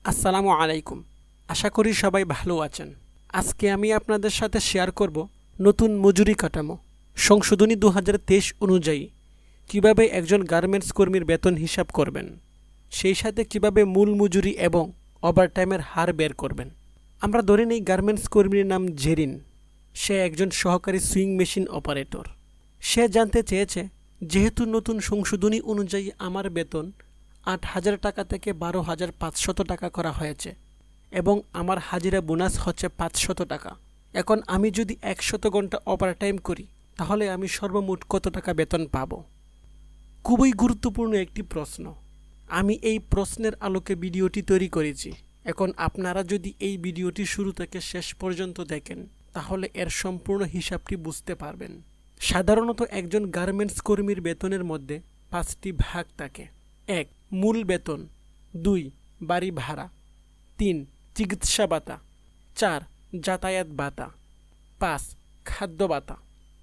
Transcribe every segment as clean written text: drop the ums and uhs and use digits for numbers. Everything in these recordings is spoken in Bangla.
আসসালামু আলাইকুম। আশা করি সবাই ভালো আছেন। আজকে আমি আপনাদের সাথে শেয়ার করব নতুন মজুরি কাঠামো সংশোধনী 2023 অনুযায়ী কিভাবে একজন গার্মেন্টস কর্মীর বেতন হিসাব করবেন, সেই সাথে কিভাবে মূল মজুরি এবং ওভারটাইমের হার বের করবেন। আমরা ধরে নিই গার্মেন্টস কর্মীর নাম জেরিন। সে একজন সহকারী সুইং মেশিন অপারেটর। সে জানতে চেয়েছে, যেহেতু নতুন সংশোধনী অনুযায়ী আমার বেতন 8,000 টাকা থেকে 12,500 টাকা করা হয়েছে এবং আমার হাজিরা বোনাস হচ্ছে 500 টাকা। এখন আমি যদি 100 ঘন্টা ওভারটাইম করি তাহলে আমি সর্বমোট কত টাকা বেতন পাব? খুবই গুরুত্বপূর্ণ একটি প্রশ্ন। আমি এই প্রশ্নের আলোকে ভিডিওটি তৈরি করেছি। এখন আপনারা যদি এই ভিডিওটি শুরু থেকে শেষ পর্যন্ত দেখেন তাহলে এর সম্পূর্ণ হিসাবটি বুঝতে পারবেন। সাধারণত একজন গার্মেন্টস কর্মীর বেতনের মধ্যে 5টি ভাগ থাকে। 1. মূল বেতন। 2. বাড়ি ভাড়া। 3. চিকিৎসা ভাতা। 4. যাতায়াত ভাতা। 5. খাদ্য ভাতা।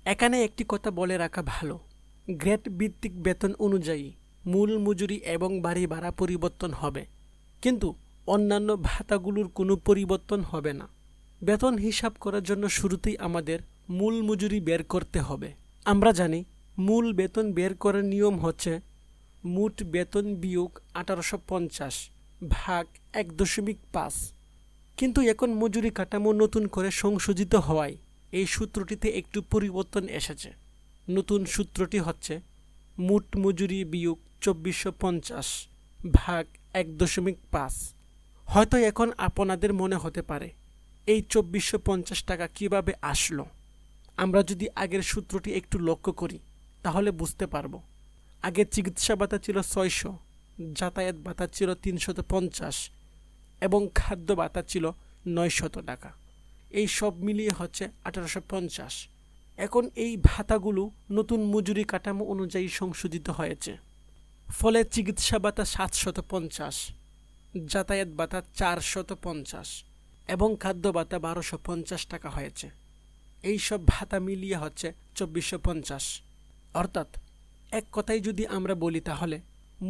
এখানে একটি কথা বলে রাখা ভালো, গ্রেড ভিত্তিক বেতন অনুযায়ী মূল মজুরি এবং বাড়ি ভাড়া পরিবর্তন হবে, কিন্তু অন্যান্য ভাতাগুলোর কোনো পরিবর্তন হবে না। বেতন হিসাব করার জন্য শুরুতেই আমাদের মূল মজুরি বের করতে হবে। আমরা জানি মূল বেতন বের করার নিয়ম হচ্ছে মোট বেতন বিয়োগ 1850 ভাগ 1.5। কিন্তু এখন মজুরি কাঠামো নতুন করে সংশোধিত হওয়ায় এই সূত্রটিতে একটু পরিবর্তন এসেছে। নতুন সূত্রটি হচ্ছে মোট মজুরি বিয়োগ 2450 ভাগ 1.5। হয়তো এখন আপনাদের মনে হতে পারে এই 2450 টাকা কিভাবে আসলো। আমরা যদি আগের সূত্রটি একটু লক্ষ্য করি তাহলে বুঝতে পারবো। আগে চিকিৎসা ভাতা ছিল 600, যাতায়াত ভাতা ছিল 350 এবং খাদ্য ভাতা ছিল 900 টাকা। এই সব মিলিয়ে হচ্ছে 1850। এখন এই ভাতাগুলো নতুন মজুরি কাঠামো অনুযায়ী সংশোধিত হয়েছে। ফলে চিকিৎসা ভাতা 750, যাতায়াত ভাতা 450 এবং খাদ্য ভাতা 1250 টাকা হয়েছে। এই সব ভাতা মিলিয়ে হচ্ছে 2450। অর্থাৎ এক কথায় যদি আমরা বলি তাহলে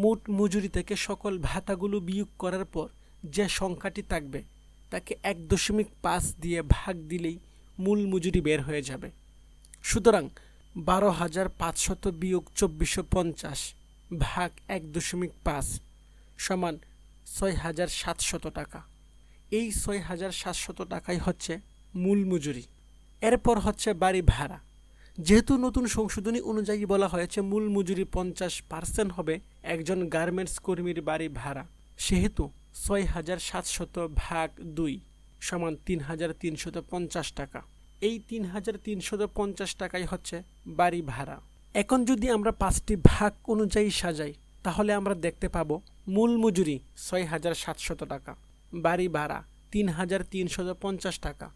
মোট মজুরি থেকে সকল ভাতাগুলো বিয়োগ করার পর যে সংখ্যাটি থাকবে তাকে 1.5 দিয়ে ভাগ দিলেই মূল মজুরি বের হয়ে যাবে। সুতরাং 12,500 বিয়োগ 2450 ভাগ 1.5 সমান 6,700 টাকা। এই 6,700 টাকাই হচ্ছে মূল মজুরি। এরপর হচ্ছে বাড়ি ভাড়া। যেহেতু নতুন সংশোধনী অনুযায়ী বলা হয়েছে মূল মজুরি 50% হবে একজন গার্মেন্টস কর্মীর বাড়ি ভাড়া, সেহেতু 6,700 ভাগ 2 সমান 3,350 টাকা। এই 3,350 টাকাই হচ্ছে বাড়ি ভাড়া। এখন যদি আমরা 5টি ভাগ অনুযায়ী সাজাই তাহলে আমরা দেখতে পাবো মূল মজুরি 6,700 টাকা, বাড়ি ভাড়া 3,350 টাকা,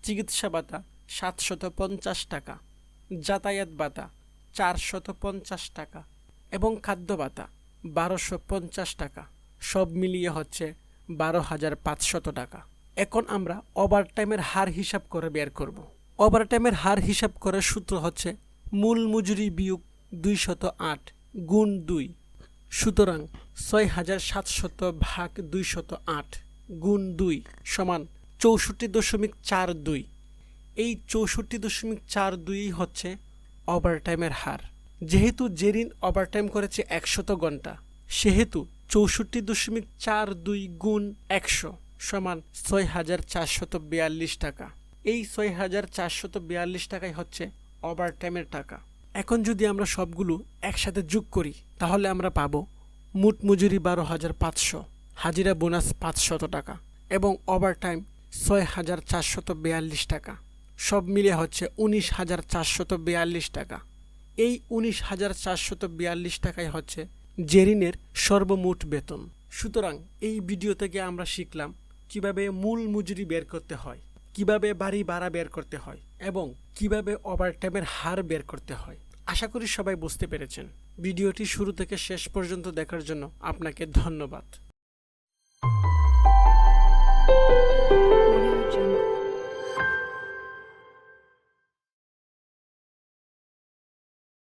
চিকিৎসা ভাতা 750 টাকা, যাতায়াত ভাতা 450 টাকা এবং খাদ্য ভাতা 1250 টাকা। সব মিলিয়ে হচ্ছে 12,500 টাকা। এখন আমরা ওভারটাইমের হার হিসাব করে বের করব। ওভারটাইমের হার হিসাব করার সূত্র হচ্ছে মূল মজুরি বিয়োগ 208 গুণ 2। সুতরাং 6,700 ভাগ 208 গুণ 2 সমান 64.42। এই 64.42 হচ্ছে ওভারটাইমের হার। যেহেতু জেরিন ওভারটাইম করেছে 100 ঘন্টা, সেহেতু 64.42 গুণ 100 সমান 6,442 টাকা। এই 6,442 টাকাই হচ্ছে ওভারটাইমের টাকা। এখন যদি আমরা সবগুলো একসাথে যোগ করি তাহলে আমরা পাবো মোট মজুরি 12,500, হাজিরা বোনাস 500 টাকা এবং ওভারটাইম 6,442 টাকা। সব মিলে হচ্ছে 19,442 টাকা। এই 19,442 টাকাই হচ্ছে জেরিনের সর্বমোট বেতন। সুতরাং এই ভিডিও থেকে আমরা শিখলাম কিভাবে মূল মজুরি বের করতে হয়, কিভাবে বাড়ি ভাড়া বের করতে হয় এবং কিভাবে ওভারটাইমের হার বের করতে হয়। আশা করি সবাই বুঝতে পেরেছেন। ভিডিওটি শুরু থেকে শেষ পর্যন্ত দেখার জন্য আপনাকে ধন্যবাদ।